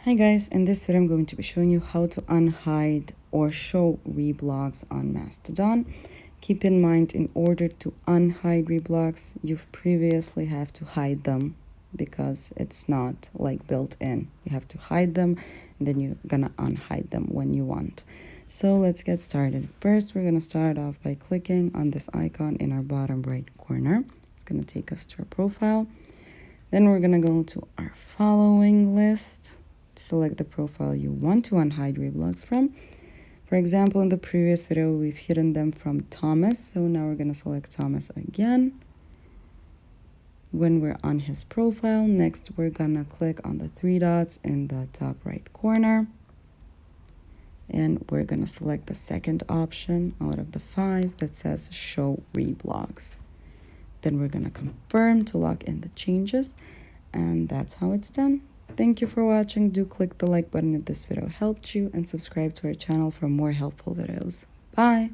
Hi guys, in this video I'm going to be showing you how to unhide or show reblogs on Mastodon. Keep in mind, in order to unhide reblogs, you've previously have to hide them because it's not like built in. You have to hide them and then you're gonna unhide them when you want. So let's get started. First, we're gonna start off by clicking on this icon in our bottom right corner. It's gonna take us to our profile. Then we're gonna go to our following list. Select the profile you want to unhide reblogs from. For example, in the previous video, we've hidden them from Thomas. So now we're going to select Thomas again. When we're on his profile, next we're going to click on the three dots in the top right corner. And we're going to select the second option out of the 5 that says show reblogs. Then we're going to confirm to lock in the changes. And that's how it's done. Thank you for watching. Do click the like button if this video helped you and subscribe to our channel for more helpful videos. Bye!